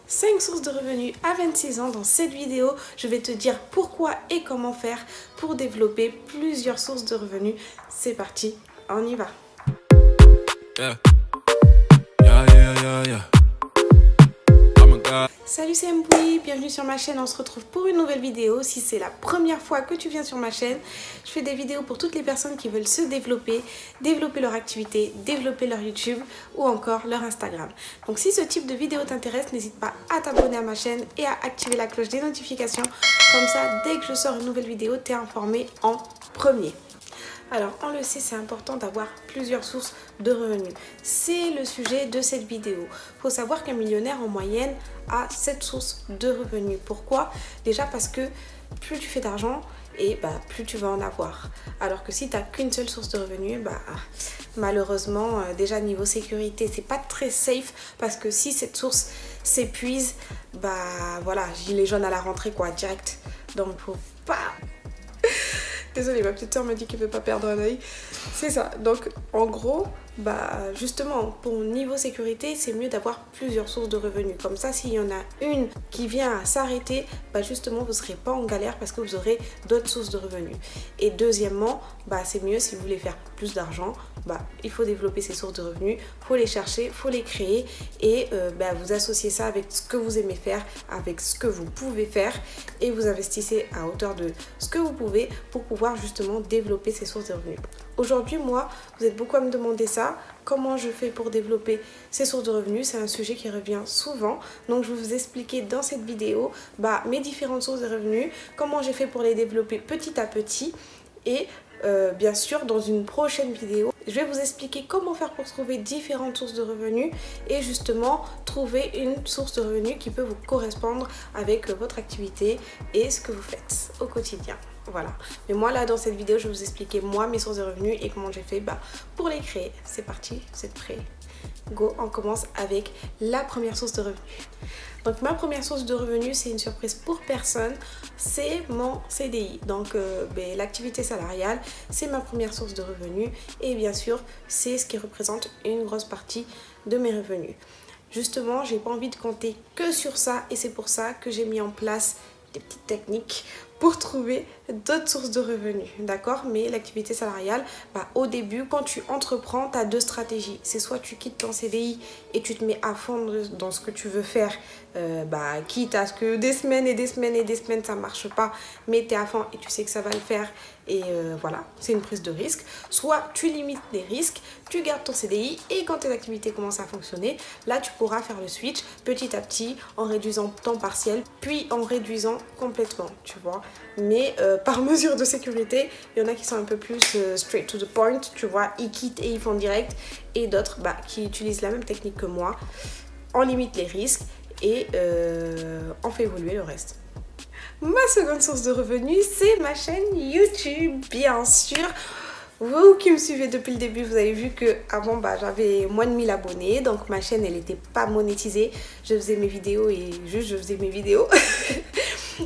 5 sources de revenus à 26 ans. Dans cette vidéo, je vais te dire pourquoi et comment faire pour développer plusieurs sources de revenus. C'est parti, on y va. Salut, c'est Mboui, bienvenue sur ma chaîne, on se retrouve pour une nouvelle vidéo. Si c'est la première fois que tu viens sur ma chaîne, je fais des vidéos pour toutes les personnes qui veulent se développer, développer leur activité, développer leur YouTube ou encore leur Instagram. Donc si ce type de vidéo t'intéresse, n'hésite pas à t'abonner à ma chaîne et à activer la cloche des notifications. Comme ça, dès que je sors une nouvelle vidéo, tu es informé en premier. Alors, on le sait, c'est important d'avoir plusieurs sources de revenus. C'est le sujet de cette vidéo. Il faut savoir qu'un millionnaire en moyenne a 7 sources de revenus. Pourquoi? Déjà parce que plus tu fais d'argent, et plus tu vas en avoir. Alors que si tu n'as qu'une seule source de revenus, malheureusement, déjà niveau sécurité, c'est pas très safe parce que si cette source s'épuise, voilà, gilet jaune à la rentrée quoi, direct. Donc, faut pas... Désolée, ma petite soeur me dit qu'elle ne veut pas perdre un œil. C'est ça. Donc, en gros, justement, pour niveau sécurité, c'est mieux d'avoir plusieurs sources de revenus. Comme ça, s'il y en a une qui vient à s'arrêter, justement, vous ne serez pas en galère parce que vous aurez d'autres sources de revenus. Et deuxièmement, c'est mieux si vous voulez faire plus d'argent. Il faut développer ces sources de revenus, il faut les chercher, il faut les créer et vous associez ça avec ce que vous aimez faire, avec ce que vous pouvez faire et vous investissez à hauteur de ce que vous pouvez pour pouvoir justement développer ces sources de revenus. Aujourd'hui, moi, vous êtes beaucoup à me demander ça, comment je fais pour développer ces sources de revenus, c'est un sujet qui revient souvent, donc je vais vous expliquer dans cette vidéo mes différentes sources de revenus, comment j'ai fait pour les développer petit à petit et bien sûr dans une prochaine vidéo je vais vous expliquer comment faire pour trouver différentes sources de revenus et justement trouver une source de revenus qui peut vous correspondre avec votre activité et ce que vous faites au quotidien. Voilà, mais moi là dans cette vidéo je vais vous expliquer moi mes sources de revenus et comment j'ai fait pour les créer. C'est parti, vous êtes prêts? Go, on commence avec la première source de revenus. Donc ma première source de revenus, c'est une surprise pour personne, c'est mon CDI. Donc l'activité salariale, c'est ma première source de revenus et bien sûr, c'est ce qui représente une grosse partie de mes revenus. Justement, j'ai pas envie de compter que sur ça et c'est pour ça que j'ai mis en place des petites techniques pour trouver d'autres sources de revenus, d'accord? Mais l'activité salariale, au début, quand tu entreprends, tu as deux stratégies. C'est soit tu quittes ton CDI et tu te mets à fond dans ce que tu veux faire, quitte à ce que des semaines et des semaines et des semaines, ça ne marche pas, mais tu es à fond et tu sais que ça va le faire. Et voilà, c'est une prise de risque. Soit tu limites les risques, tu gardes ton CDI et quand tes activités commencent à fonctionner, là tu pourras faire le switch petit à petit en réduisant temps partiel, puis en réduisant complètement, tu vois. Mais par mesure de sécurité, il y en a qui sont un peu plus straight to the point, tu vois, ils quittent et ils font direct. Et d'autres qui utilisent la même technique que moi, on limite les risques et on fait évoluer le reste. Ma seconde source de revenus, c'est ma chaîne YouTube, bien sûr. Vous qui me suivez depuis le début, vous avez vu que avant j'avais moins de 1000 abonnés, donc ma chaîne elle n'était pas monétisée. Je faisais mes vidéos et juste je faisais mes vidéos.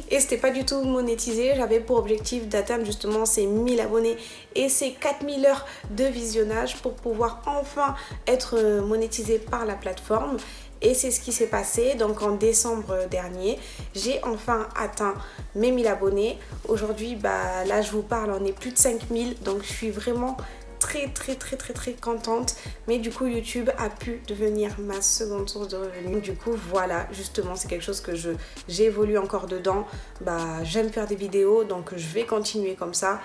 Et c'était pas du tout monétisé. J'avais pour objectif d'atteindre justement ces 1000 abonnés et ces 4000 heures de visionnage pour pouvoir enfin être monétisé par la plateforme. Et c'est ce qui s'est passé. Donc en décembre dernier, j'ai enfin atteint mes 1000 abonnés. Aujourd'hui, là je vous parle, on est plus de 5000. Donc je suis vraiment très contente. Mais du coup YouTube a pu devenir ma seconde source de revenus. Du coup voilà, justement c'est quelque chose que j'évolue encore dedans. J'aime faire des vidéos, donc je vais continuer comme ça.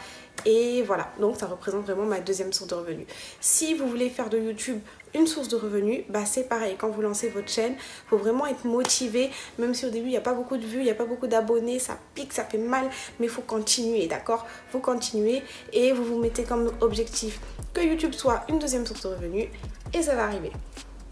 Et voilà, donc ça représente vraiment ma deuxième source de revenus. Si vous voulez faire de YouTube une source de revenus, c'est pareil, quand vous lancez votre chaîne, il faut vraiment être motivé, même si au début il n'y a pas beaucoup de vues, il n'y a pas beaucoup d'abonnés, ça pique, ça fait mal, mais il faut continuer, d'accord? Il faut continuer et vous vous mettez comme objectif que YouTube soit une deuxième source de revenus et ça va arriver.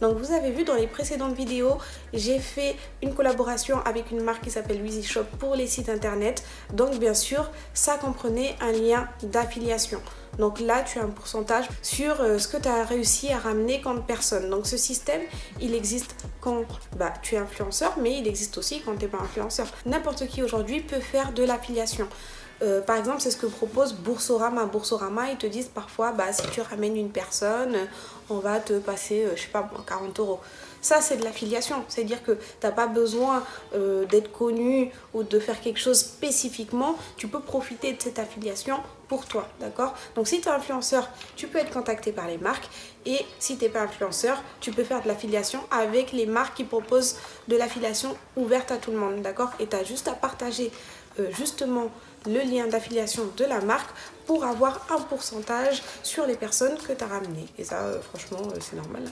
Donc vous avez vu dans les précédentes vidéos, j'ai fait une collaboration avec une marque qui s'appelle Weezy Shop pour les sites internet. Donc bien sûr, ça comprenait un lien d'affiliation. Donc là, tu as un pourcentage sur ce que tu as réussi à ramener comme personne. Donc ce système, il existe quand tu es influenceur, mais il existe aussi quand tu n'es pas influenceur. N'importe qui aujourd'hui peut faire de l'affiliation. Par exemple, c'est ce que propose Boursorama. Boursorama, ils te disent parfois, si tu ramènes une personne, on va te passer, je sais pas, 40 €. Ça, c'est de l'affiliation. C'est-à-dire que tu n'as pas besoin d'être connu ou de faire quelque chose spécifiquement. Tu peux profiter de cette affiliation pour toi, d'accord? Donc si tu es influenceur, tu peux être contacté par les marques. Et si tu n'es pas influenceur, tu peux faire de l'affiliation avec les marques qui proposent de l'affiliation ouverte à tout le monde, d'accord? Et tu as juste à partager justement le lien d'affiliation de la marque pour avoir un pourcentage sur les personnes que tu as ramenées. Et ça, franchement, c'est normal.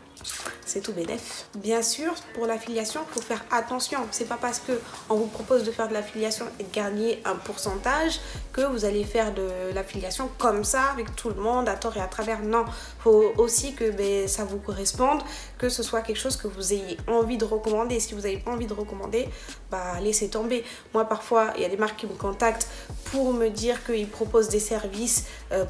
C'est tout bénef. Bien sûr, pour l'affiliation, il faut faire attention. C'est pas parce qu'on vous propose de faire de l'affiliation et de gagner un pourcentage que vous allez faire de l'affiliation comme ça avec tout le monde, à tort et à travers. Non, il faut aussi que ça vous corresponde, que ce soit quelque chose que vous ayez envie de recommander. Si vous n'avez pas envie de recommander, laissez tomber. Moi, parfois, il y a des marques qui me contactent pour me dire qu'ils proposent des services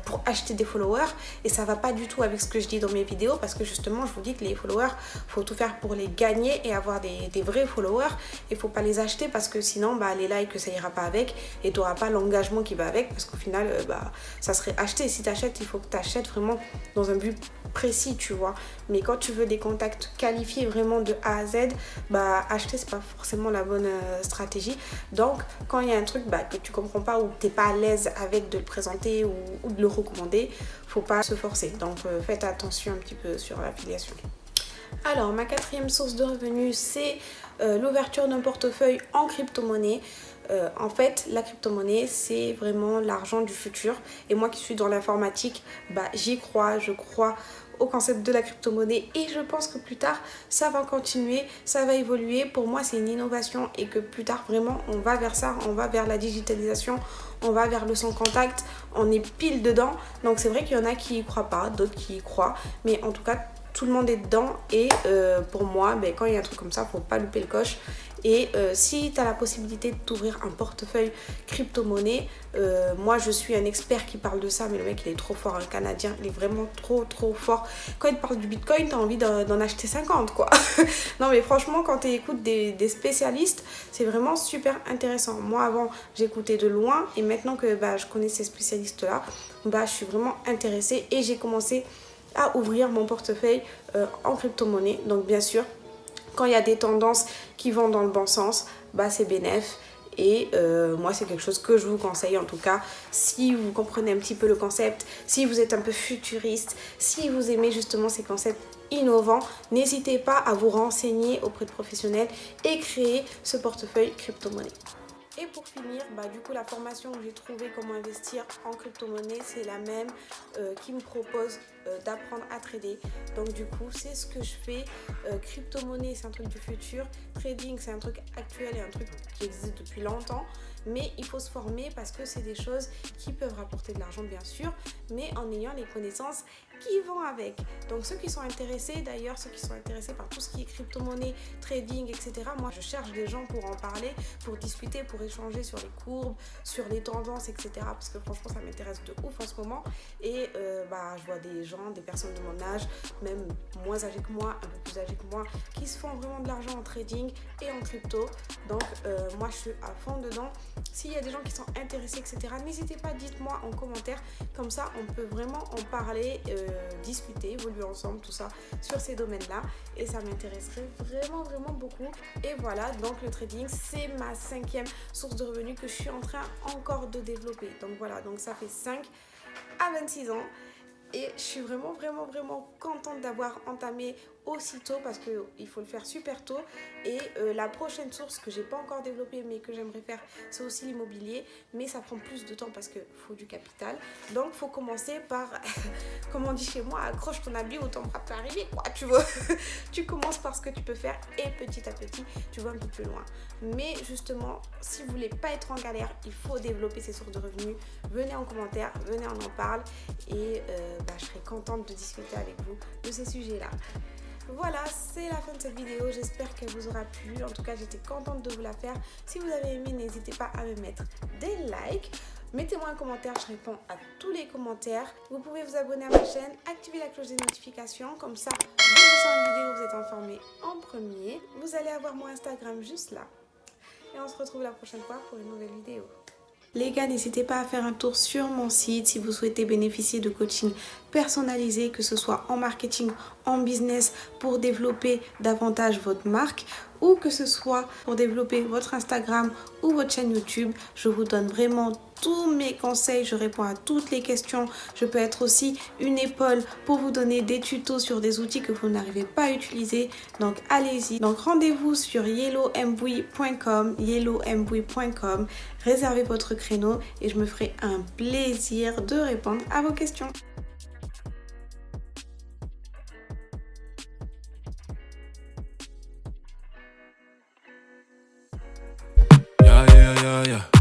pour acheter des followers, et ça va pas du tout avec ce que je dis dans mes vidéos, parce que justement je vous dis que les followers, faut tout faire pour les gagner et avoir des vrais followers. Il faut pas les acheter parce que sinon les likes ça ira pas avec et tu n'auras pas l'engagement qui va avec, parce qu'au final ça serait acheté. Si tu achètes, il faut que tu achètes vraiment dans un but précis, tu vois. Mais quand tu veux des contacts qualifiés vraiment de A à Z, acheter c'est pas forcément la bonne stratégie. Donc quand il y a un truc que tu comprends pas ou t'es pas à l'aise avec de le présenter ou de le recommander, faut pas se forcer. Donc faites attention un petit peu sur l'affiliation. Alors ma quatrième source de revenus, c'est l'ouverture d'un portefeuille en crypto-monnaie. En fait, la crypto-monnaie, c'est vraiment l'argent du futur. Et moi qui suis dans l'informatique, j'y crois, je crois au concept de la crypto-monnaie, et je pense que plus tard, ça va continuer, ça va évoluer. Pour moi, c'est une innovation, et que plus tard, vraiment, on va vers ça, on va vers la digitalisation, on va vers le sans contact, on est pile dedans. Donc c'est vrai qu'il y en a qui y croient pas, d'autres qui y croient, mais en tout cas, tout le monde est dedans. Et pour moi, quand il y a un truc comme ça, faut pas louper le coche. Et si tu as la possibilité de t'ouvrir un portefeuille crypto-monnaie, moi je suis un expert qui parle de ça, mais le mec il est trop fort, un Canadien, il est vraiment trop fort. Quand il te parle du Bitcoin, tu as envie d'en acheter 50 quoi. Non mais franchement, quand tu écoutes des spécialistes, c'est vraiment super intéressant. Moi avant j'écoutais de loin, et maintenant que je connais ces spécialistes là, je suis vraiment intéressée, et j'ai commencé à ouvrir mon portefeuille en crypto-monnaie. Donc bien sûr, quand il y a des tendances qui vont dans le bon sens, c'est bénéf. Et moi, c'est quelque chose que je vous conseille en tout cas. Si vous comprenez un petit peu le concept, si vous êtes un peu futuriste, si vous aimez justement ces concepts innovants, n'hésitez pas à vous renseigner auprès de professionnels et créer ce portefeuille crypto-monnaie. Et pour finir, du coup la formation que j'ai trouvée comment investir en crypto-monnaie, c'est la même qui me propose d'apprendre à trader. Donc du coup c'est ce que je fais. Crypto-monnaie c'est un truc du futur, trading c'est un truc actuel et un truc qui existe depuis longtemps. Mais il faut se former parce que c'est des choses qui peuvent rapporter de l'argent bien sûr, mais en ayant les connaissances qui vont avec. Donc ceux qui sont intéressés, d'ailleurs ceux qui sont intéressés par tout ce qui est crypto-monnaie, trading, etc. Moi je cherche des gens pour en parler, pour discuter, pour échanger sur les courbes, sur les tendances, etc. Parce que franchement ça m'intéresse de ouf en ce moment. Et je vois des gens, des personnes de mon âge, même moins âgés que moi, un peu plus âgés que moi, qui se font vraiment de l'argent en trading et en crypto. Donc moi je suis à fond dedans. S'il y a des gens qui sont intéressés, etc., n'hésitez pas, dites-moi en commentaire. Comme ça, on peut vraiment en parler, discuter, évoluer ensemble, tout ça, sur ces domaines-là. Et ça m'intéresserait vraiment beaucoup. Et voilà, donc le trading, c'est ma 5e source de revenus que je suis en train encore de développer. Donc voilà, donc ça fait 5 à 26 ans. Et je suis vraiment contente d'avoir entamé aussitôt, parce qu'il faut le faire super tôt. Et la prochaine source que j'ai pas encore développée mais que j'aimerais faire, c'est aussi l'immobilier, mais ça prend plus de temps parce qu'il faut du capital. Donc faut commencer par comme on dit chez moi, accroche ton habit où ton bras peut arriver quoi, tu vois. Tu commences par ce que tu peux faire et petit à petit tu vas un peu plus loin. Mais justement, si vous voulez pas être en galère, il faut développer ces sources de revenus. Venez en commentaire, venez on en parle, et je serai contente de discuter avec vous de ces sujets là. Voilà, c'est la fin de cette vidéo, j'espère qu'elle vous aura plu. En tout cas, j'étais contente de vous la faire. Si vous avez aimé, n'hésitez pas à me mettre des likes. Mettez-moi un commentaire, je réponds à tous les commentaires. Vous pouvez vous abonner à ma chaîne, activer la cloche des notifications. Comme ça, dès que je sors une vidéo, vous êtes informés en premier. Vous allez avoir mon Instagram juste là. Et on se retrouve la prochaine fois pour une nouvelle vidéo. Les gars, n'hésitez pas à faire un tour sur mon site si vous souhaitez bénéficier de coaching personnalisé, que ce soit en marketing, en business, pour développer davantage votre marque ou que ce soit pour développer votre Instagram ou votre chaîne YouTube. Je vous donne vraiment tous mes conseils, je réponds à toutes les questions. Je peux être aussi une épaule pour vous donner des tutos sur des outils que vous n'arrivez pas à utiliser. Donc allez-y. Donc rendez-vous sur yellowmbui.com, réservez votre créneau et je me ferai un plaisir de répondre à vos questions. Yeah, yeah, yeah, yeah.